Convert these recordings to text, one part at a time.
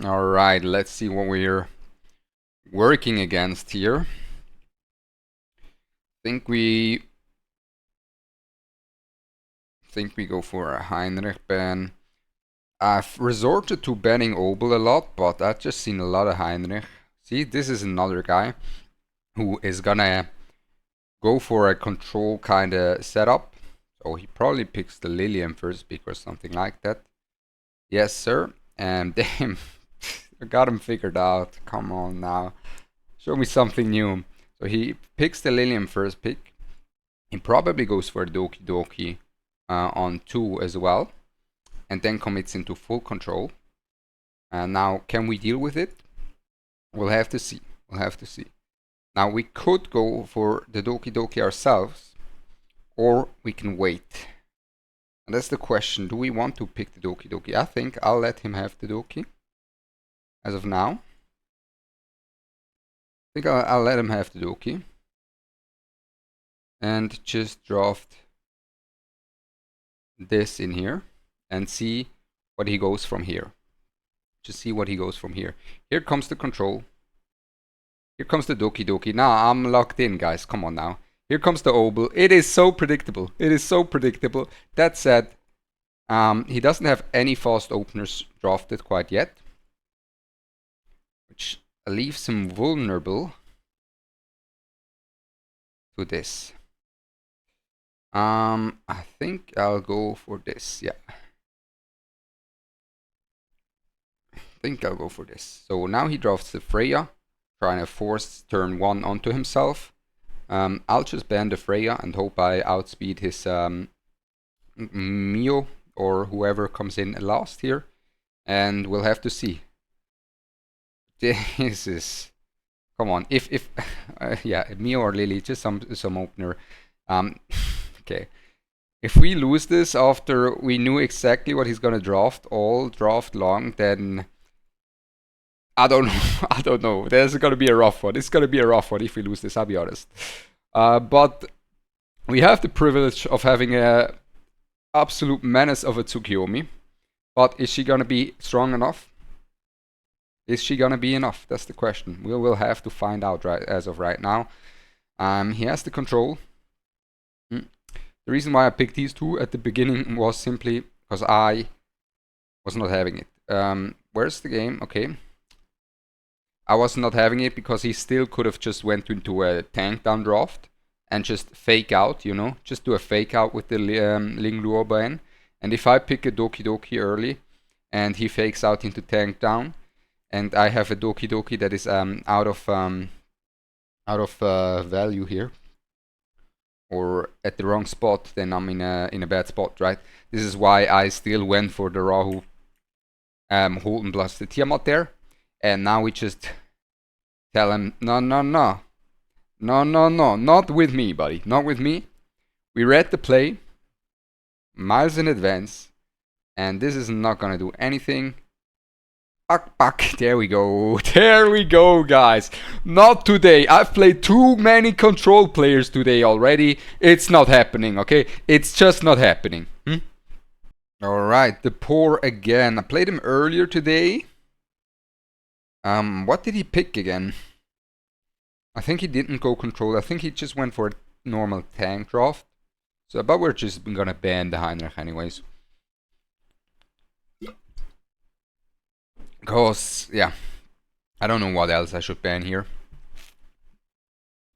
Alright, let's see what we're working against here. Think we go for a Heinrich ban. I've resorted to banning Obel a lot, but I've just seen a lot of Heinrich. See, this is another guy who is gonna go for a control kind of setup. So he probably picks the Lilium first pick or something like that. Yes, sir. And damn, I got him figured out. Come on now. Show me something new. So he picks the Lilium first pick. He probably goes for Doki Doki on 2 as well. And then commits into full control. And now, can we deal with it? We'll have to see. We'll have to see. Now, we could go for the Doki Doki ourselves. Or we can wait. And that's the question. Do we want to pick the Doki Doki? I think I'll let him have the Doki. As of now. I think I'll let him have the Doki. And just draft this in here. And see what he goes from here. Just see what he goes from here. Here comes the control. Here comes the Doki Doki. Now I'm locked in, guys. Come on now. Here comes the Obel. It is so predictable. It is so predictable. That said, he doesn't have any fast openers drafted quite yet, which leaves him vulnerable to this. I think I'll go for this. Yeah. I think I'll go for this. So now he drafts the Freya, trying to force turn 1 onto himself. I'll just ban the Freya and hope I outspeed his Mio or whoever comes in last here. And we'll have to see. This is... Come on. If yeah, Mio or Lily, just some opener. Okay. If we lose this after we knew exactly what he's gonna draft all draft long, then... I don't know. I don't know. There's gonna be a rough one. It's gonna be a rough one if we lose this, I'll be honest. But we have the privilege of having a absolute menace of a Tsukiyomi. But is she gonna be strong enough? Is she gonna be enough? That's the question. We will have to find out right as of right now. He has the control. The reason why I picked these two at the beginning was simply because I was not having it. Where's the game? Okay. I was not having it because he still could have just went into a tank down draft and just fake out, you know, just do a fake out with the Ling Luo ban. And if I pick a Doki Doki early and he fakes out into tank down, and I have a Doki Doki that is out of value here, or at the wrong spot, then I'm in a bad spot, right? This is why I still went for the Rahu Holden plus the Tiamat there. And now we just tell him, no, no, no. No, no, no. Not with me, buddy. Not with me. We read the play miles in advance. And this is not gonna do anything. Back, back. There we go. There we go, guys. Not today. I've played too many control players today already. It's not happening, okay? It's just not happening. Alright, the poor again. I played him earlier today. What did he pick again? I think he didn't go control. I think he just went for a normal tank draft. So, but we're just gonna ban the Heinrich anyways. Cause, yeah, I don't know what else I should ban here.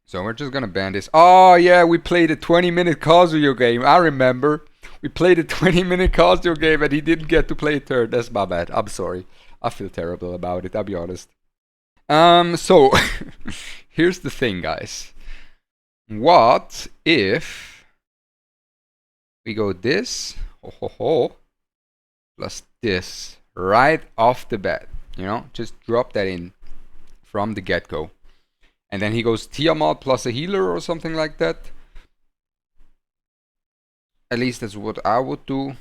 So we're just gonna ban this. Oh yeah, we played a 20-minute Kazuyo game. I remember. We played a 20-minute Kazuyo game and he didn't get to play a turn. That's my bad. I'm sorry. I feel terrible about it, I'll be honest. So, here's the thing, guys. What if we go this, plus this, right off the bat? You know, just drop that in from the get-go. And then he goes Tiamat plus a healer or something like that. At least that's what I would do.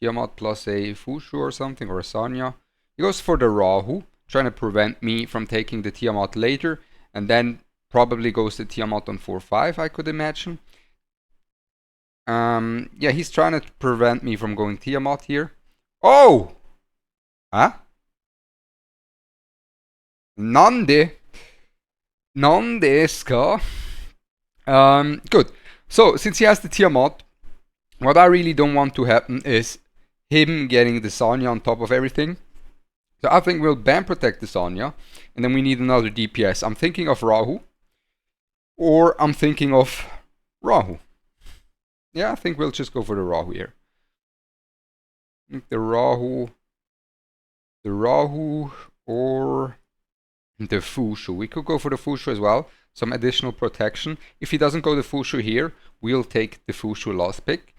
Tiamat plus a Fushu or something, or a Sanya. He goes for the Rahu, trying to prevent me from taking the Tiamat later, and then probably goes the Tiamat on 4-5, I could imagine. Yeah, he's trying to prevent me from going Tiamat here. Oh! Huh? Nande. Nandeska. Good. So, since he has the Tiamat, what I really don't want to happen is him getting the Sanya on top of everything. So I think we'll ban protect the Sanya, and then we need another DPS. I'm thinking of Rahu, or I'm thinking of Rahu. Yeah, I think we'll just go for the Rahu here. I think the Rahu, or the Fushu. We could go for the Fushu as well. Some additional protection. If he doesn't go the Fushu here, we'll take the Fushu last pick.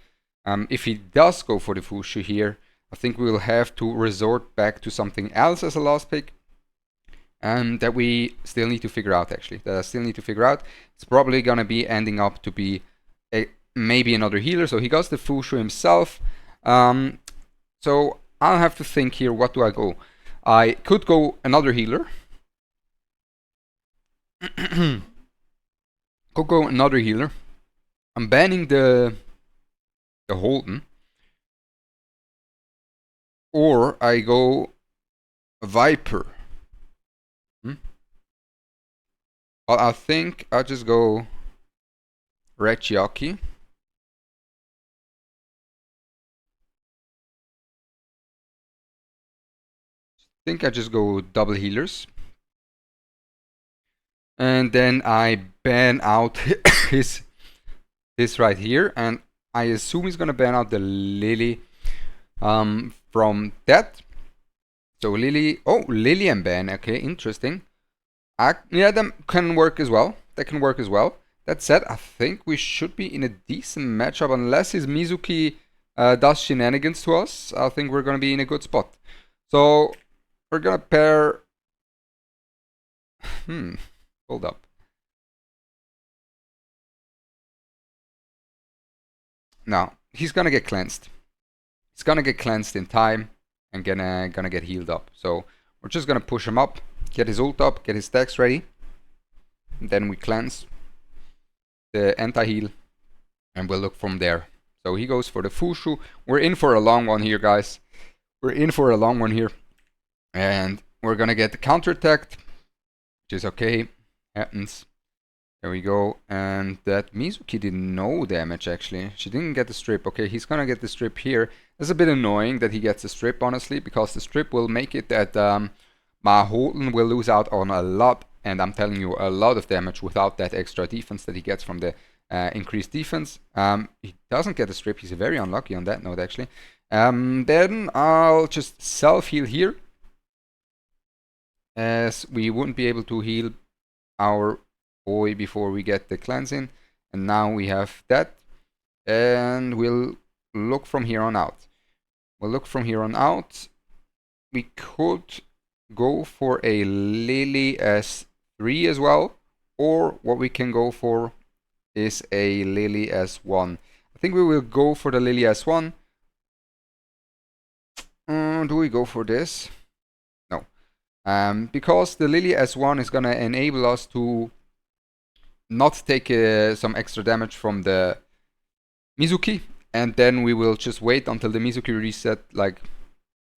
If he does go for the Fushu here, I think we'll have to resort back to something else as a last pick. That we still need to figure out, actually. That I still need to figure out. It's probably going to be ending up to be maybe another healer. So he goes the Fushu himself. So I'll have to think here, what do I go? I could go another healer. Could go another healer. I'm banning the Holden. Or I go Viper. Well, I think I'll just go Rechiaki. I think I just go double healers. And then I ban out this right here, and I assume he's gonna ban out the Lily from that. So Lily, Lily and ban, okay, interesting. Yeah, that can work as well. That said, I think we should be in a decent matchup, unless his Mizuki does shenanigans to us. I think we're gonna be in a good spot. So we're gonna pair. Hold up. Now he's gonna get cleansed. He's gonna get cleansed in time and gonna get healed up. So we're just gonna push him up, get his ult up, get his stacks ready. And then we cleanse the anti-heal, and we'll look from there. So he goes for the Fushu. We're in for a long one here, guys. We're in for a long one here. And we're gonna get the counter-attacked, which is okay. Happens. There we go. And that Mizuki did no damage, actually. She didn't get the strip. Okay, he's gonna get the strip here. It's a bit annoying that he gets the strip, honestly, because the strip will make it that my Holden will lose out on a lot, and I'm telling you, a lot of damage without that extra defense that he gets from the increased defense. He doesn't get the strip. He's very unlucky on that note, actually. Then I'll just self-heal here, as we wouldn't be able to heal our boy before we get the cleansing. And now we have that, and we'll look from here on out. We could go for a Lily S3 as well, or what we can go for is a Lily S1. I think we will go for the Lily S1. Do we go for this? No. Because the Lily S1 is gonna enable us to not take some extra damage from the Mizuki, and then we will just wait until the Mizuki reset, like,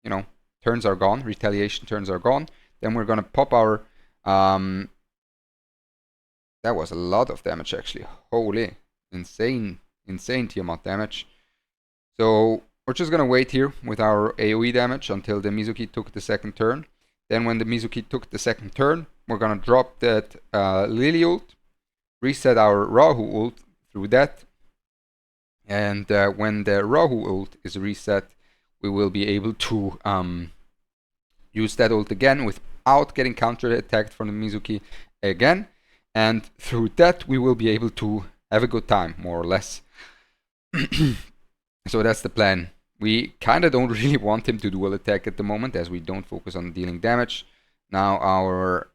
you know, turns are gone, retaliation turns are gone. Then we're gonna pop our that was a lot of damage, actually. Holy, insane Tiamat damage. So we're just gonna wait here with our AoE damage until the Mizuki took the second turn. Then when the Mizuki took the second turn, we're gonna drop that Lily ult, reset our Rahu ult through that, and when the Rahu ult is reset, we will be able to use that ult again without getting counter-attacked from the Mizuki again, and through that we will be able to have a good time, more or less. So that's the plan. We kind of don't really want him to dual attack at the moment, as we don't focus on dealing damage. Now our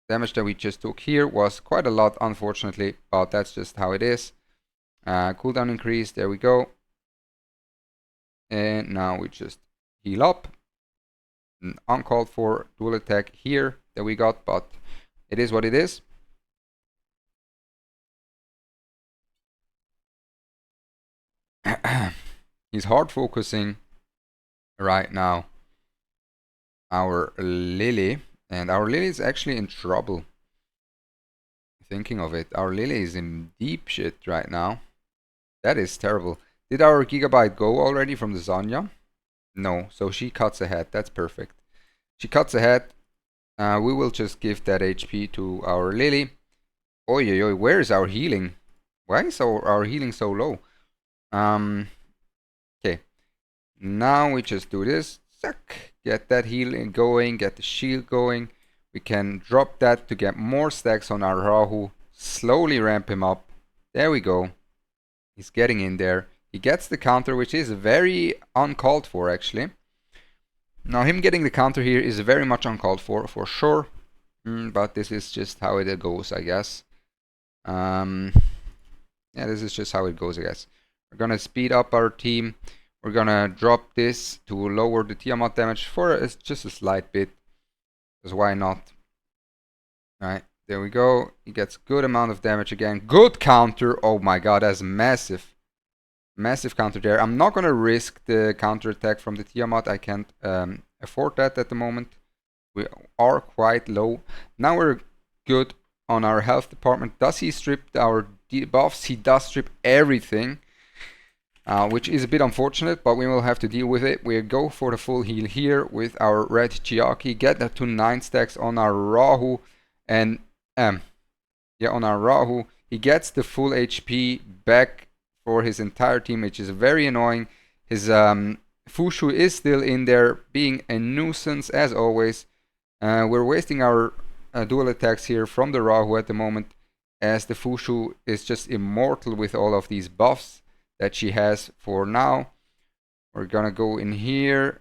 damage that we just took here was quite a lot, unfortunately, but that's just how it is. Cooldown increase, there we go. And now we just heal up. An uncalled for dual attack here that we got, but it is what it is. He's hard focusing right now our Lily, And our Lily is actually in trouble. Thinking of it, our Lily is in deep shit right now. That is terrible. Did our Gigabyte go already from the Zanya? No, so she cuts ahead. That's perfect. She cuts ahead. We will just give that HP to our Lily. Oi, oi, oi, where is our healing? Why is our healing so low? Okay. Now we just do this. Suck. Get that healing going, get the shield going. We can drop that to get more stacks on our Rahu. Slowly ramp him up. There we go. He's getting in there. He gets the counter, which is very uncalled for, actually. Now, him getting the counter here is very much uncalled for sure. But this is just how it goes, I guess. Yeah, this is just how it goes, I guess. We're gonna speed up our team. We're gonna drop this to lower the Tiamat damage for just a slight bit. Because why not? Alright, there we go. He gets good amount of damage again. Good counter. Oh my god, that's massive. Massive counter there. I'm not gonna risk the counter attack from the Tiamat. I can't afford that at the moment. We are quite low. Now we're good on our health department. Does he strip our debuffs? He does strip everything. Which is a bit unfortunate, but we will have to deal with it. We go for the full heal here with our red Chiaki, get that to 9 stacks on our Rahu, and yeah, on our Rahu, he gets the full HP back for his entire team, which is very annoying. His Fushu is still in there, being a nuisance as always. We're wasting our dual attacks here from the Rahu at the moment, as the Fushu is just immortal with all of these buffs that she has for now. We're gonna go in here,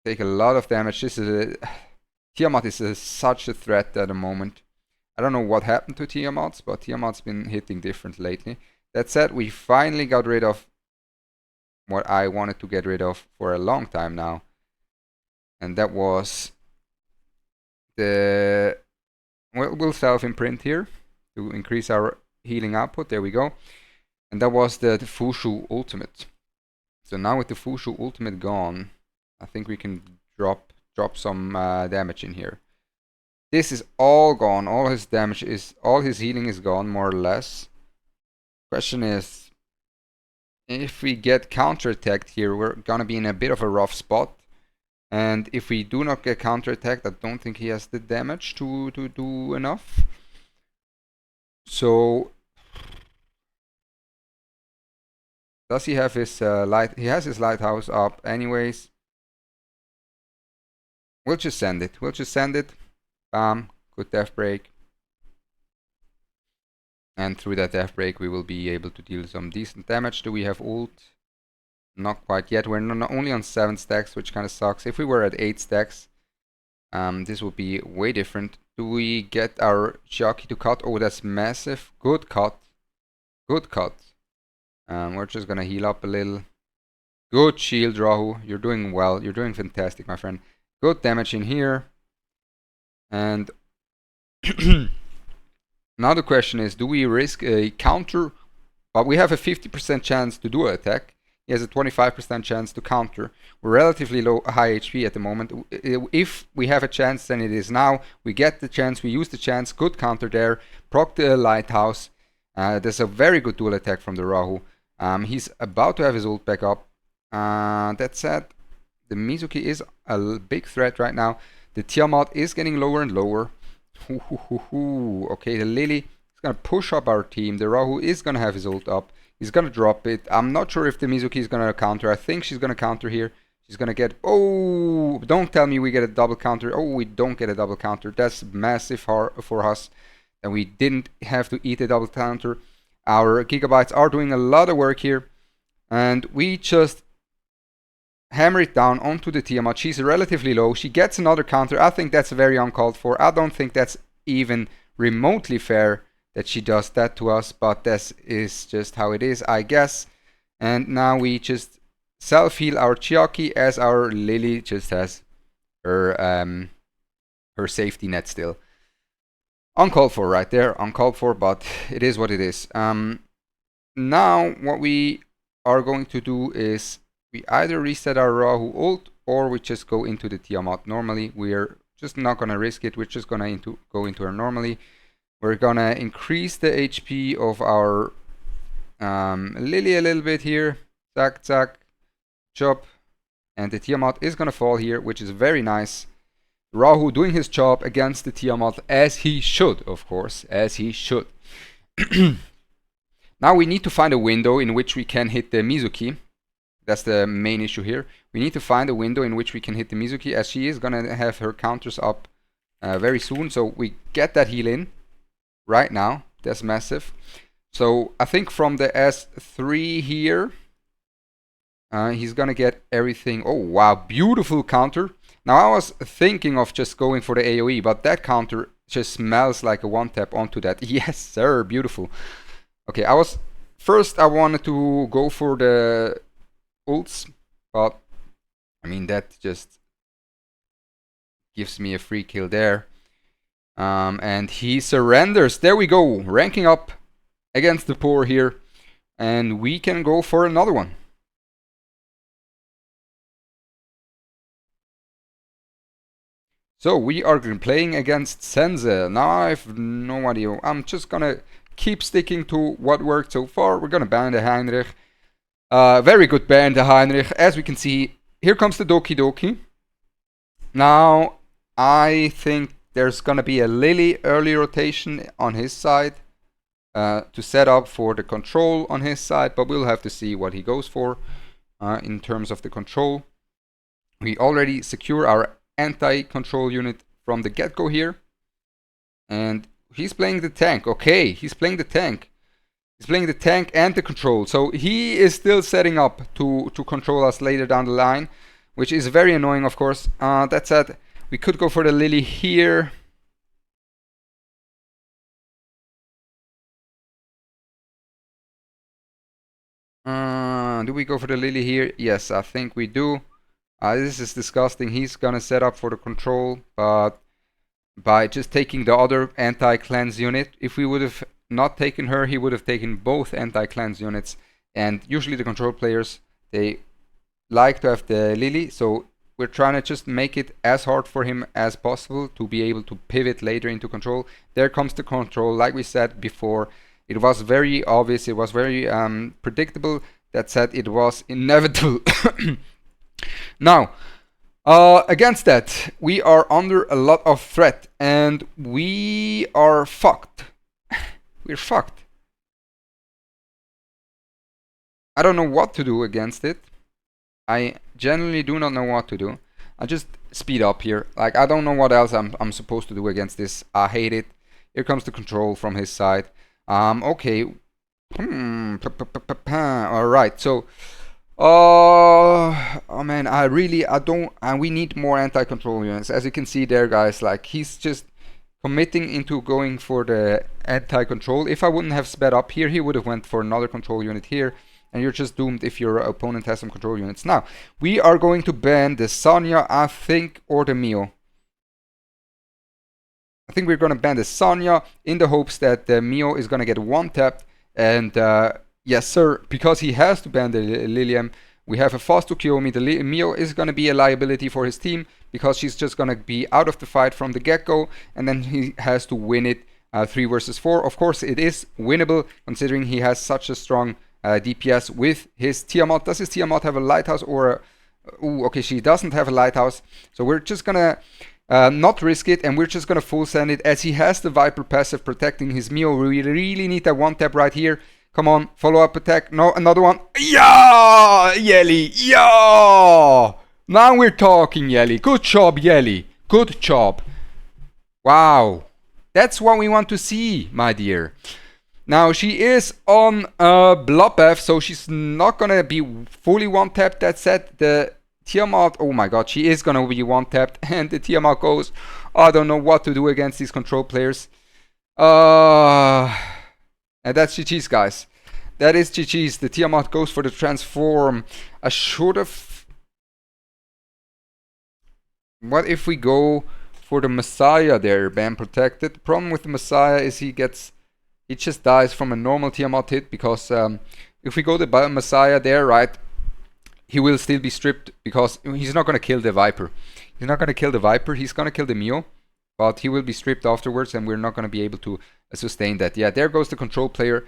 take a lot of damage. This is Tiamat is such a threat at the moment. I don't know what happened to Tiamat's, but Tiamat's been hitting different lately. That said, we finally got rid of what I wanted to get rid of for a long time now. And that was the... We'll self-imprint here to increase our healing output. There we go. And that was the Fushu ultimate. So now with the Fushu ultimate gone, I think we can drop some damage in here. This is all gone. All his damage is, all his healing is gone, more or less. Question is, if we get counterattacked here, we're gonna be in a bit of a rough spot. And if we do not get counterattacked, I don't think he has the damage to do enough. So... does he have his light? He has his lighthouse up anyways. We'll just send it. We'll just send it. Bam. Good death break. And through that death break, we will be able to deal some decent damage. Do we have ult? Not quite yet. We're not only on 7 stacks, which kind of sucks. If we were at 8 stacks, this would be way different. Do we get our Chiaki to cut? Oh, that's massive. Good cut. Good cut. We're just gonna heal up a little. Good shield, Rahu. You're doing well. You're doing fantastic, my friend. Good damage in here. And now the question is, do we risk a counter? But we have a 50% chance to do an attack. He has a 25% chance to counter. We're relatively low, high HP at the moment. If we have a chance, then it is now. We get the chance. We use the chance. Good counter there. Proc the lighthouse. There's a very good dual attack from the Rahu. He's about to have his ult back up. That said, the Mizuki is a big threat right now. The Tiamat is getting lower and lower. Okay, the Lily is going to push up our team. The Rahu is going to have his ult up. He's going to drop it. I'm not sure if the Mizuki is going to counter. I think she's going to counter here. She's going to get... oh, don't tell me we get a double counter. Oh, we don't get a double counter. That's massive for us. And we didn't have to eat a double counter. Our gigabytes are doing a lot of work here, and we just hammer it down onto the Tiamat. She's relatively low. She gets another counter. I think that's very uncalled for. I don't think that's even remotely fair that she does that to us, but this is just how it is, I guess. And now we just self-heal our Chiaki as our Lily just has her safety net still. Uncalled for right there, uncalled for, but it is what it is. Now what we are going to do is we either reset our Rahu ult or we just go into the Tiamat. Normally we're just not going to risk it. We're just going to go into her normally. We're going to increase the HP of our Lily a little bit here. Zack, zack, chop. And the Tiamat is going to fall here, which is very nice. Rahu doing his job against the Tiamat, as he should, of course, as he should. Now we need to find a window in which we can hit the Mizuki. That's the main issue here. We need to find a window in which we can hit the Mizuki, as she is going to have her counters up very soon. So we get that heal in right now. That's massive. So I think from the S3 here, he's going to get everything. Oh, wow. Beautiful counter. Now I was thinking of just going for the AoE, but that counter just smells like a one-tap onto that. Yes, sir. Beautiful. Okay, I wanted to go for the ults, but I mean that just gives me a free kill there. And he surrenders. There we go, ranking up against the poor here, and we can go for another one. So we are playing against Sense. Now I have no idea. I'm just gonna keep sticking to what worked so far. We're gonna ban the Heinrich. Very good ban the Heinrich. As we can see, here comes the Doki Doki. Now I think there's gonna be a Lily early rotation on his side to set up for the control on his side, but we'll have to see what he goes for in terms of the control. We already secure our anti-control unit from the get-go here, and he's playing the tank. Okay, he's playing the tank. He's playing the tank and the control. So he is still setting up to control us later down the line, which is very annoying, of course. That said, we could go for the Lily here. Do we go for the Lily here? Yes, I think we do. This is disgusting. He's gonna set up for the control, but by just taking the other anti-cleanse unit, if we would have not taken her, he would have taken both anti-cleanse units. And usually the control players, they like to have the Lily, so we're trying to just make it as hard for him as possible to be able to pivot later into control. There comes the control. Like we said before, it was very obvious, it was very predictable. That said, it was inevitable. Now, against that, we are under a lot of threat, and we are fucked. We're fucked. I don't know what to do against it. I genuinely do not know what to do. I just speed up here. Like, I don't know what else I'm supposed to do against this. I hate it. Here comes the control from his side. Okay. Alright, so oh man, we need more anti-control units. As you can see there, guys, like, he's just committing into going for the anti-control. If I wouldn't have sped up here, he would have went for another control unit here, and you're just doomed if your opponent has some control units. Now, we are going to ban the Sonya, I think, or the Mio. I think we're going to ban the Sonya in the hopes that the Mio is going to get one-tapped, and yes, sir, because he has to ban the Lilium. We have a fast to Kiyomi. The Mio is going to be a liability for his team because she's just going to be out of the fight from the get-go, and then he has to win it 3 versus 4. Of course, it is winnable considering he has such a strong DPS with his Tiamat. Does his Tiamat have a lighthouse or a... Ooh, okay, she doesn't have a lighthouse. So we're just going to not risk it, and we're just going to full send it as he has the Viper passive protecting his Mio. We really need that one tap right here. Come on, follow-up attack. No, another one. Yeah, Yeli. Yeah. Now we're talking, Yeli. Good job, Yeli. Good job. Wow. That's what we want to see, my dear. Now, she is on a bloodbath, so she's not going to be fully one-tapped. That said, the Tiamat, oh my god, she is going to be one-tapped. And the Tiamat goes, I don't know what to do against these control players. And that's GG's, guys. That is GG's. The Tiamat goes for the transform. I should have... What if we go for the Messiah there, ban protected? The problem with the Messiah is he just dies from a normal Tiamat hit, because if we go the Messiah there, right, he will still be stripped because he's not going to kill the Viper. He's not gonna kill the Viper. He's gonna kill the Mio, but he will be stripped afterwards, and we're not gonna be able to sustain that. Yeah, there goes the control player.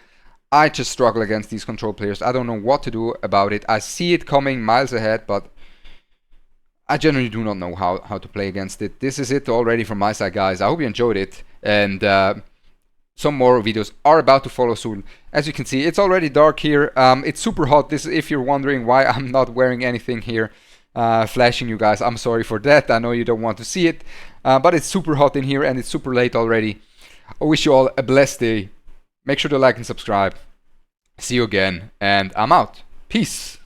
I just struggle against these control players. I don't know what to do about it. I see it coming miles ahead, but I generally do not know how to play against it. This is it already from my side, guys. I hope you enjoyed it, and some more videos are about to follow soon. As you can see, it's already dark here. It's super hot. This is if you're wondering why I'm not wearing anything here, flashing you guys. I'm sorry for that. I know you don't want to see it, but it's super hot in here and it's super late already. I wish you all a blessed day. Make sure to like and subscribe. See you again, and I'm out. Peace.